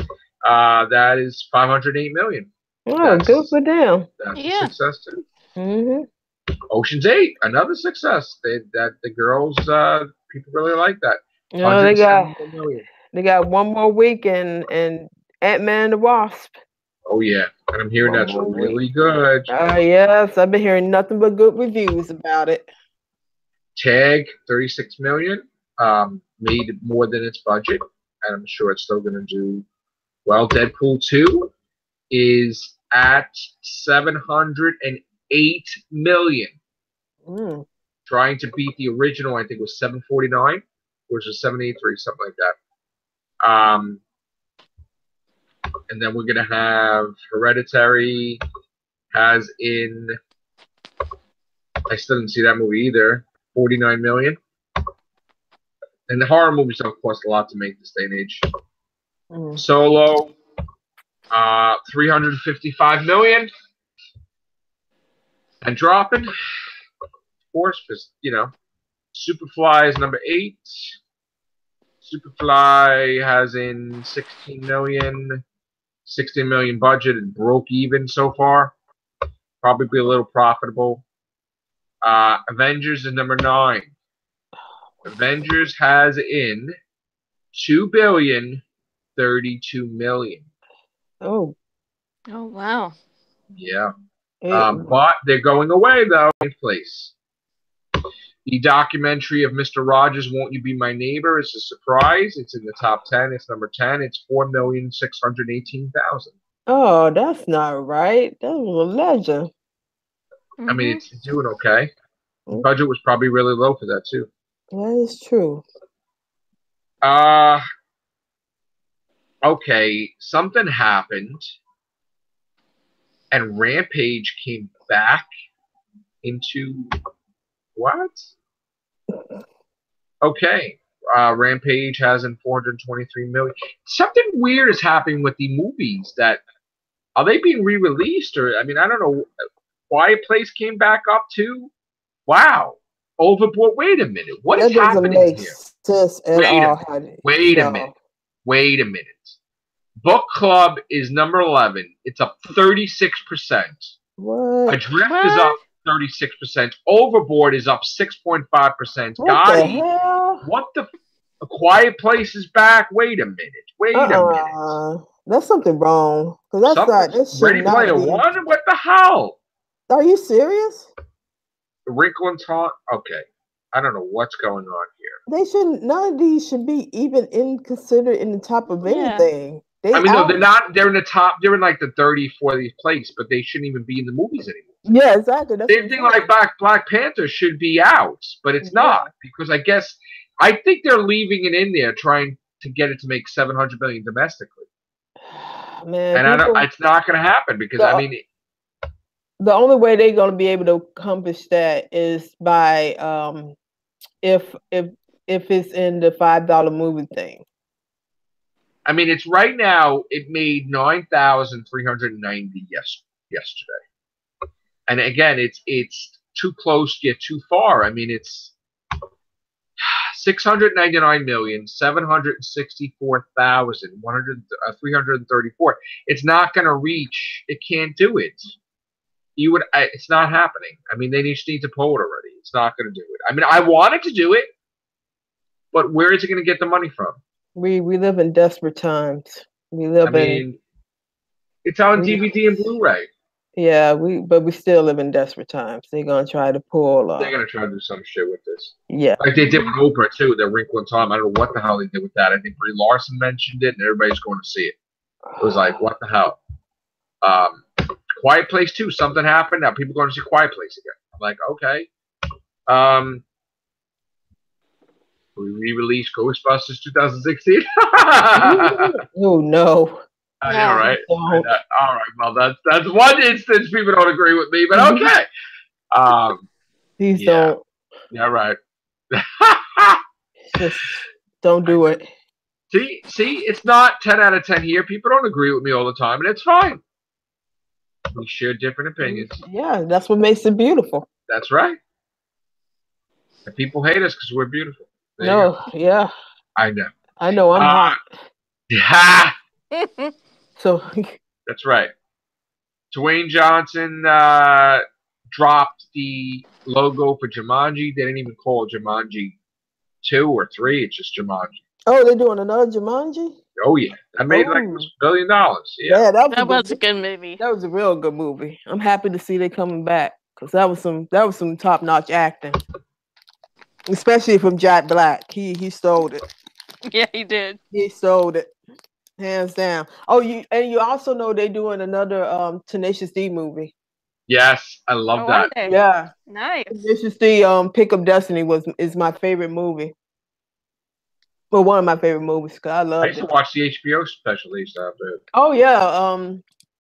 Speaker 1: That is 508 million.
Speaker 2: Oh, good for them.
Speaker 1: That's a success too. Ocean's 8, another success. The girls, people really like that.
Speaker 2: They got one more week and Ant-Man and the Wasp.
Speaker 1: Oh yeah, and I'm hearing that's really good.
Speaker 2: Yes, I've been hearing nothing but good reviews about it.
Speaker 1: Tag, 36 million, made more than its budget, and I'm sure it's still going to do well. Deadpool 2 is at 708 million. Trying to beat the original, I think was 749, which was 783, something like that. And then we're gonna have Hereditary has in. I still didn't see that movie either. 49 million. And the horror movies don't cost a lot to make this day and age. Solo, 355 million. And dropping, of course, because, Superfly is number 8. Superfly has in 16 million budget and broke even so far. Probably be a little profitable. Avengers is number 9. Avengers has in 2,032 million.
Speaker 2: Oh.
Speaker 3: Oh, wow.
Speaker 1: Yeah. But they're going away, though, in place. The documentary of Mr. Rogers, Won't You Be My Neighbor, is a surprise. It's in the top 10. It's number 10. It's 4,618,000.
Speaker 2: Oh, that's not right. That was a legend.
Speaker 1: I mean, it's doing okay. The budget was probably really low for that, too.
Speaker 2: That is true.
Speaker 1: Okay, something happened, and Rampage came back into what? Okay, Rampage has in 423 million. Something weird is happening with the movies. Are they being re-released, or I mean, I don't know. Quiet Place came back up too. Wow. Overboard. Wait a minute. What is
Speaker 2: That doesn't
Speaker 1: happening
Speaker 2: make
Speaker 1: here?
Speaker 2: sense at
Speaker 1: Wait a
Speaker 2: all.
Speaker 1: minute. Wait a minute. Wait a minute. Book Club is number 11. It's up 36%.
Speaker 2: What?
Speaker 1: Adrift is up 36%. Overboard is up 6.5%.
Speaker 2: What the hell?
Speaker 1: What the? A Quiet Place is back. Wait a minute. Wait a minute.
Speaker 2: There's something wrong. Because that's not. That should
Speaker 1: Ready
Speaker 2: not
Speaker 1: Player
Speaker 2: be.
Speaker 1: One? What the hell?
Speaker 2: Are you serious?
Speaker 1: The Wrinkle in Time. Okay. I don't know what's going on here.
Speaker 2: They shouldn't. None of these should be even considered in the top of anything.
Speaker 1: I mean, no, they're not. They're in the top. They're in like the 30th, 40th place, but they shouldn't even be in the movies anymore.
Speaker 2: Yeah, exactly. That's
Speaker 1: same thing like Black Panther should be out, but it's not because I think they're leaving it in there, trying to get it to make $700 million domestically.
Speaker 2: Man,
Speaker 1: and it's not going to happen because
Speaker 2: the only way they're going to be able to accomplish that is by if it's in the $5 movie thing.
Speaker 1: I mean, it's right now. It made 9,390 yesterday, and again, it's too close yet too far. I mean, it's 699,764,334. It's not going to reach. It can't do it. It's not happening. I mean, they just need to pull it already. It's not going to do it. I mean, I wanted to do it, but where is it going to get the money from?
Speaker 2: We live in desperate times.
Speaker 1: It's on DVD and Blu-ray.
Speaker 2: Yeah, but we still live in desperate times. They're gonna try to pull.
Speaker 1: They're gonna try to do some shit with this.
Speaker 2: Yeah,
Speaker 1: like they did with Oprah too. The Wrinkle in Time. I don't know what the hell they did with that. I think Brie Larson mentioned it, and everybody's going to see it. It was like, what the hell? Quiet Place 2. Something happened. Now people are going to see Quiet Place again. I'm like, okay. We re-released Ghostbusters 2016.
Speaker 2: Oh no.
Speaker 1: I know, right? All right. Well, that's one instance people don't agree with me, but okay.
Speaker 2: Please don't.
Speaker 1: Yeah, right.
Speaker 2: Just don't do it.
Speaker 1: See, it's not 10 out of 10 here. People don't agree with me all the time, and it's fine. We share different opinions.
Speaker 2: Yeah, that's what makes it beautiful.
Speaker 1: That's right. And people hate us because we're beautiful.
Speaker 2: Yeah.
Speaker 1: I know.
Speaker 2: I'm hot.
Speaker 1: Yeah.
Speaker 2: So
Speaker 1: that's right. Dwayne Johnson dropped the logo for Jumanji. They didn't even call it Jumanji 2 or 3. It's just Jumanji.
Speaker 2: Oh, they're doing another Jumanji?
Speaker 1: Oh yeah, that made like $1 billion.
Speaker 3: Yeah, that was a good movie.
Speaker 2: That was a real good movie. I'm happy to see they coming back because that was some top-notch acting, especially from Jack Black. He stole it.
Speaker 3: Yeah, he did.
Speaker 2: He stole it. Hands down. Oh, you also know they're doing another Tenacious D movie.
Speaker 1: Yes, I love that.
Speaker 2: Yeah,
Speaker 3: nice.
Speaker 2: Tenacious D, Pick Up Destiny is my favorite movie. Well, one of my favorite movies because I love it.
Speaker 1: I used to watch the HBO special they used to have there.
Speaker 2: Oh yeah,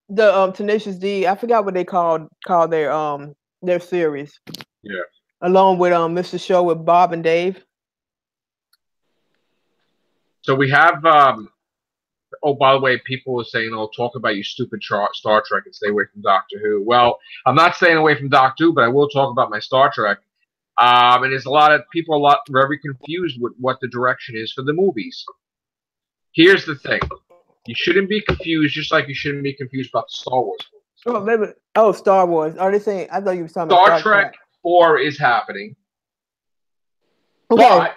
Speaker 2: the Tenacious D. I forgot what they called their series.
Speaker 1: Yeah.
Speaker 2: Along with Mr. Show with Bob and Dave.
Speaker 1: So we have. Oh, by the way, people are saying, "Oh, talk about your stupid Star Trek and stay away from Doctor Who." Well, I'm not staying away from Doctor Who, but I will talk about my Star Trek. And there's a lot of people very confused with what the direction is for the movies. Here's the thing: you shouldn't be confused, just like you shouldn't be confused about the Star Wars movies.
Speaker 2: Oh, Star Wars. Are they saying? I thought you were talking
Speaker 1: Star
Speaker 2: about
Speaker 1: Trek 4 is happening,
Speaker 2: okay.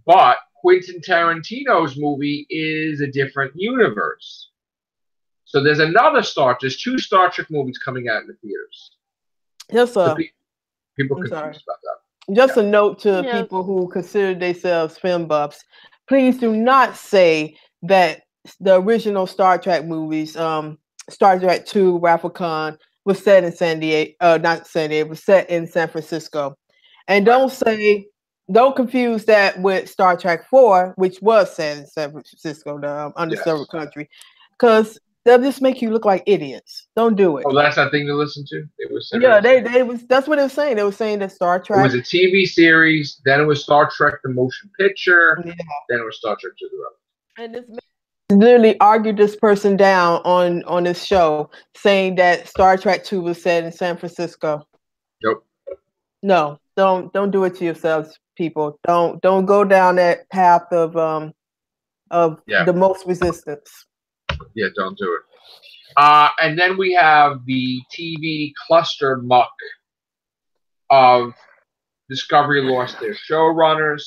Speaker 1: but Quentin Tarantino's movie is a different universe. So there's two Star Trek movies coming out in the theaters.
Speaker 2: Just
Speaker 1: people confused about that.
Speaker 2: Just a note to people who consider themselves film buffs. Please do not say that the original Star Trek movies, Star Trek 2, Wrath of Khan, was set in San Diego, not San Diego, was set in San Francisco. And don't confuse that with Star Trek 4, which was set in San Francisco, the underserved country, because they'll just make you look like idiots. Don't do it.
Speaker 1: Oh, that's that thing to listen to?
Speaker 2: That's what they were saying. They were saying that Star Trek.
Speaker 1: It was a TV series, then it was Star Trek the motion picture, then it was Star Trek to the Road.
Speaker 2: And this literally argued this person down on this show, saying that Star Trek 2 was set in San Francisco.
Speaker 1: Nope.
Speaker 2: No, Don't do it to yourselves, people. Don't go down that path of the most resistance.
Speaker 1: Yeah, don't do it. And then we have the TV cluster muck of Discovery lost their showrunners.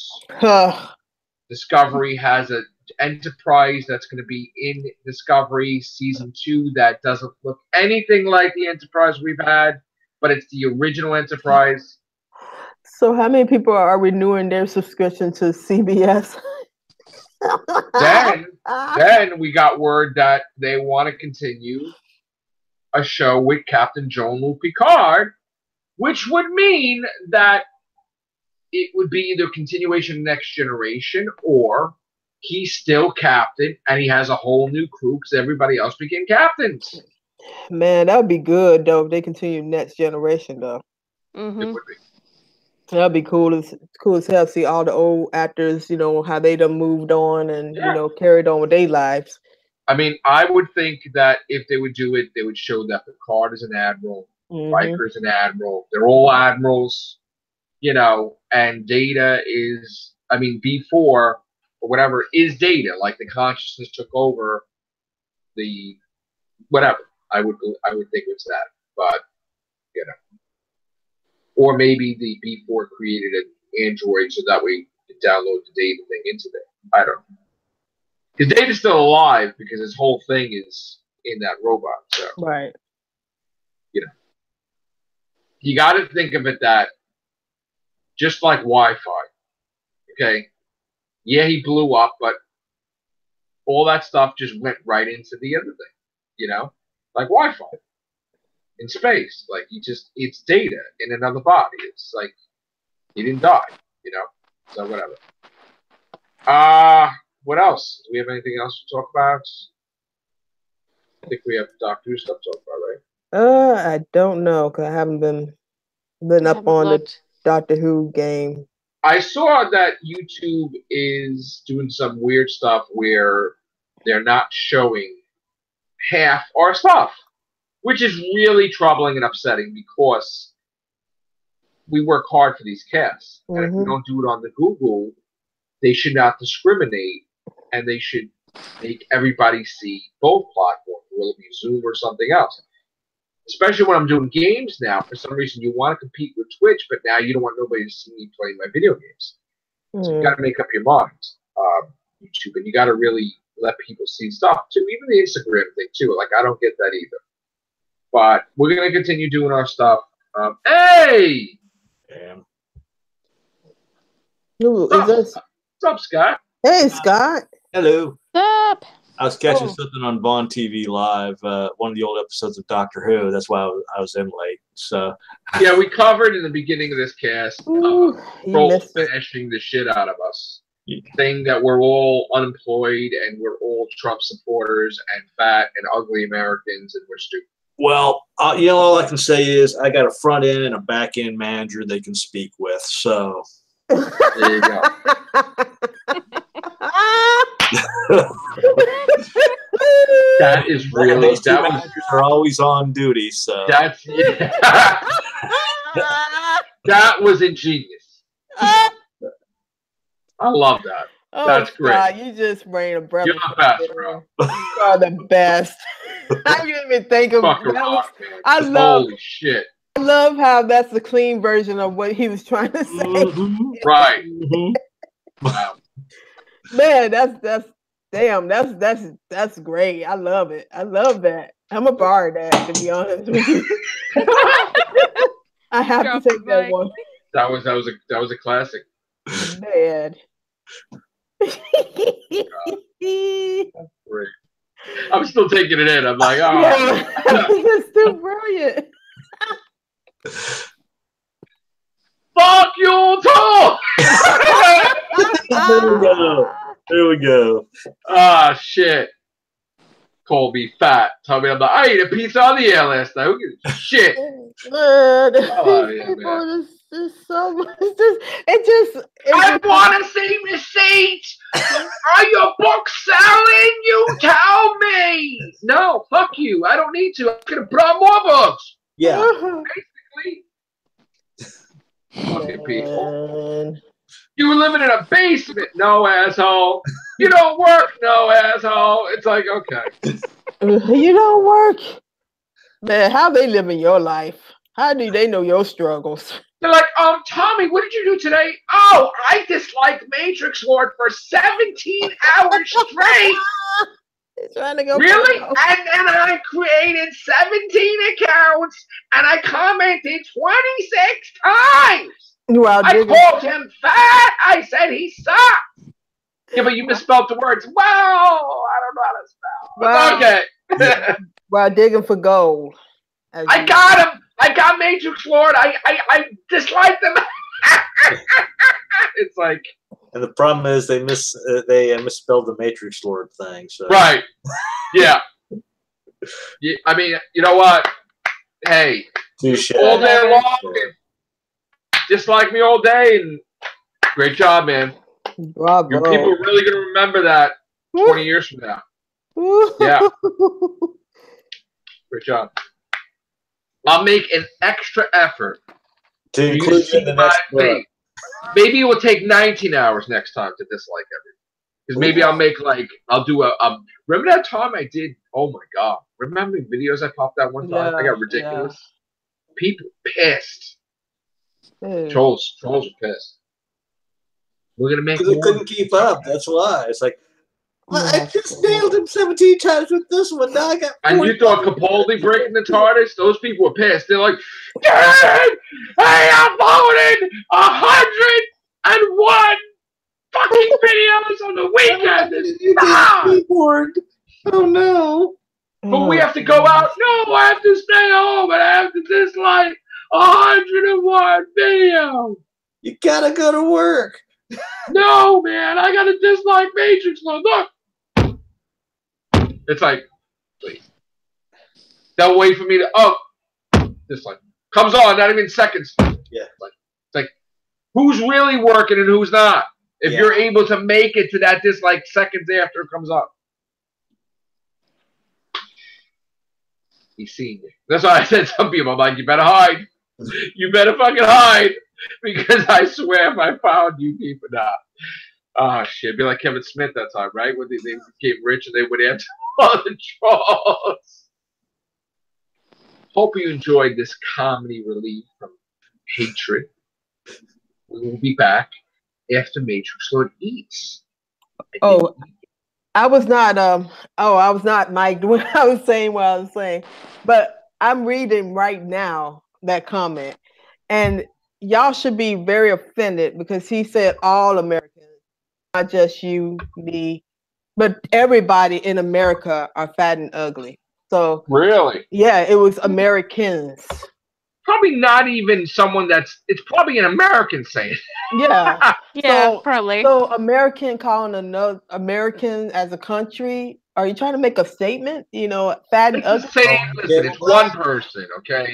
Speaker 1: Discovery has an Enterprise that's going to be in Discovery Season 2 that doesn't look anything like the Enterprise we've had, but it's the original Enterprise.
Speaker 2: So how many people are renewing their subscription to CBS?
Speaker 1: Then we got word that they want to continue a show with Captain Jean-Luc Picard, which would mean that it would be either continuation of Next Generation or he's still captain and he has a whole new crew because everybody else became captains.
Speaker 2: Man, that would be good though if they continue Next Generation though.
Speaker 3: Mm-hmm.
Speaker 1: It would be.
Speaker 2: That'd be cool. It's cool as hell to see all the old actors, you know, how they done moved on and, you know, carried on with their lives.
Speaker 1: I mean, I would think that if they would do it, they would show that Picard is an admiral, Riker's an admiral. They're all admirals, you know, and Data is, I mean, B4 or whatever is Data. Like the consciousness took over the whatever. I would think it's that, but you know. Or maybe the B4 created an android so that way you could download the data thing into there. I don't know. Because Data's still alive because his whole thing is in that robot. So,
Speaker 2: right.
Speaker 1: You know. You got to think of it that just like Wi-Fi. Okay? Yeah, he blew up, but all that stuff just went right into the other thing. You know? Like Wi-Fi. In space, like it's data in another body. It's like he didn't die, you know. So whatever. What else? Do we have anything else to talk about? I think we have Doctor Who stuff to talk about, right?
Speaker 2: I don't know because I haven't been up on the Doctor Who game.
Speaker 1: I saw that YouTube is doing some weird stuff where they're not showing half our stuff. Which is really troubling and upsetting because we work hard for these casts. And if we don't do it on the Google, they should not discriminate and they should make everybody see both platforms, whether it be Zoom or something else. Especially when I'm doing games now. For some reason, you want to compete with Twitch, but now you don't want nobody to see me playing my video games. So you got to make up your mind, YouTube. And you got to really let people see stuff, too. Even the Instagram thing, too. Like, I don't get that either. But we're going to continue doing our stuff. Hey!
Speaker 2: Damn.
Speaker 1: What's up, Scott?
Speaker 2: Hey, Scott.
Speaker 4: Hello.
Speaker 3: What's up?
Speaker 4: I was catching something on Bond TV Live, one of the old episodes of Doctor Who. That's why I was in late. So
Speaker 1: yeah, we covered in the beginning of this cast bashing the shit out of us. Yeah. Saying that we're all unemployed and we're all Trump supporters and fat and ugly Americans and we're stupid.
Speaker 4: Well, you know, all I can say is I got a front end and a back end manager they can speak with. So
Speaker 1: there you go. That is really
Speaker 4: those two managers are always on duty. So
Speaker 1: that's that was ingenious. I love that. That's great.
Speaker 2: God, you just bring a breath.
Speaker 1: You're the best, bro.
Speaker 2: You are the best. I didn't even think of that.
Speaker 1: Holy shit.
Speaker 2: I love how that's the clean version of what he was trying to say.
Speaker 1: Right. Wow.
Speaker 2: Man, that's great. I love it. I love that. I'm a bar of that, to be honest with you. I have to take that one.
Speaker 1: That was a classic.
Speaker 2: Man.
Speaker 1: Great. I'm still taking it in. I'm like, oh,
Speaker 2: yeah, it's still brilliant.
Speaker 1: Fuck you too.
Speaker 4: There we go.
Speaker 1: Ah, shit. Call me fat. Tell me I ate a pizza on the air last night. Who gives a shit?
Speaker 2: Man, There's so much.
Speaker 1: I want to see receipts. Are your books selling? You tell me. No, fuck you. I don't need to. I'm gonna put on more books.
Speaker 4: Yeah.
Speaker 1: Basically. people. You were living in a basement, no asshole. You don't work, no asshole. It's like, okay.
Speaker 2: You don't work. Man, how they living your life? How do they know your struggles?
Speaker 1: They're like, Tommy, what did you do today? Oh, I disliked Matrix Lord for 17 hours straight.
Speaker 2: Trying to go
Speaker 1: really? And then I created 17 accounts and I commented 26 times.
Speaker 2: Wow,
Speaker 1: I called him fat. I said he sucks. Yeah, but you misspelled the words. Well, I don't know how to spell. Wow. Okay.
Speaker 2: While digging for gold.
Speaker 1: I got him. I got Matrix Lord. I disliked them. It's like.
Speaker 4: And the problem is they misspelled the Matrix Lord thing. So.
Speaker 1: Right. Yeah. Yeah. I mean, you know what? Hey.
Speaker 4: Touché.
Speaker 1: All day long. Just like me all day. And great job, man.
Speaker 2: Bravo.
Speaker 1: Your people are really going to remember that 20 years from now. Yeah. Great job. I'll make an extra effort
Speaker 4: to include in the next book.
Speaker 1: Maybe it will take 19 hours next time to dislike everything. Because maybe I'll make I'll do a. Remember that time I did? Oh my God! Remember the videos I popped out one time? I got ridiculous. Yeah. People pissed. Trolls were pissed. We're gonna make.
Speaker 4: Because they couldn't keep up. That's why. It's like. Well, I just nailed him 17 times with this one. Now I got.
Speaker 1: And you thought Capaldi breaking the TARDIS? Those people were pissed. They're like, "Dude, I uploaded 101 fucking videos on the weekend."
Speaker 4: Keyboard. Oh no!
Speaker 1: But we have to go out. No, I have to stay home, and I have to dislike 101 videos.
Speaker 4: You gotta go to work.
Speaker 1: No, man, I gotta dislike Matrix. Look. It's like, wait. They'll wait for me to, dislike. Comes on, not even seconds.
Speaker 4: Yeah.
Speaker 1: It's like, who's really working and who's not? If you're able to make it to that dislike seconds after it comes up. He's seen you. That's why I said some people, I'm like, you better hide. You better fucking hide. Because I swear if I found you people now. Oh, shit. It'd be like Kevin Smith that time, right? When they became rich and they would answer all the trolls. Hope you enjoyed this comedy relief from hatred. We will be back after Matrix Lord eats.
Speaker 2: I was not mic'd when I was saying what I was saying. But I'm reading right now that comment. And y'all should be very offended because he said all Americans, not just you, me, but everybody in America are fat and ugly. So
Speaker 1: really,
Speaker 2: yeah, it was Americans.
Speaker 1: Probably not even someone it's probably an American saying.
Speaker 2: Yeah,
Speaker 3: yeah, probably.
Speaker 2: So American calling another American as a country. Are you trying to make a statement? You know, fat and ugly.
Speaker 1: Listen, it's one person, okay?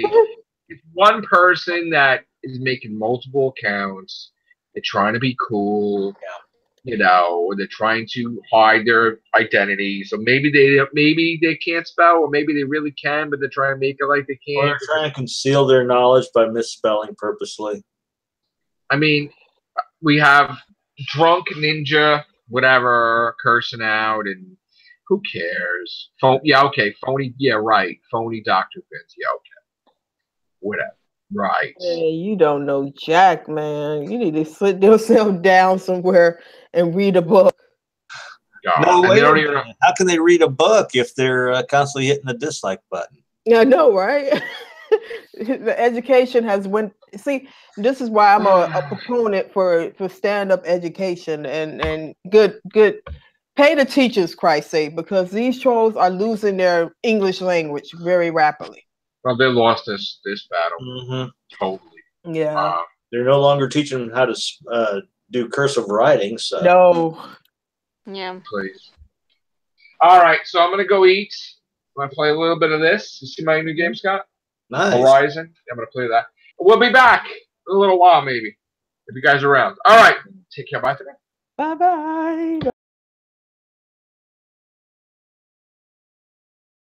Speaker 1: It's one person that is making multiple accounts. They're trying to be cool. You know, they're trying to hide their identity. So maybe they can't spell, or maybe they really can, but they're trying to make it like they can.
Speaker 4: Or they're trying to conceal their knowledge by misspelling purposely.
Speaker 1: I mean, we have drunk ninja, whatever, cursing out, and who cares? Phony, right. Phony Dr. Vince, okay. Whatever. Right.
Speaker 2: Hey, you don't know Jack, man. You need to sit yourself down somewhere and read a book.
Speaker 4: No, wait a minute. How can they read a book if they're constantly hitting the dislike button?
Speaker 2: I know, right? The education has went. See, this is why I'm a proponent for stand-up education and good. Pay the teachers, Christ's sake, because these trolls are losing their English language very rapidly.
Speaker 1: Well, they lost this battle.
Speaker 4: Mm-hmm.
Speaker 1: Totally.
Speaker 2: Yeah.
Speaker 4: They're no longer teaching them how to do cursive writing. So.
Speaker 2: No.
Speaker 3: Yeah.
Speaker 1: Please. All right, so I'm going to go eat. I'm going to play a little bit of this. You see my new game, Scott?
Speaker 4: Nice.
Speaker 1: Horizon. I'm going to play that. We'll be back in a little while, maybe, if you guys are around. All right. Take care. Bye today.
Speaker 2: Bye-bye.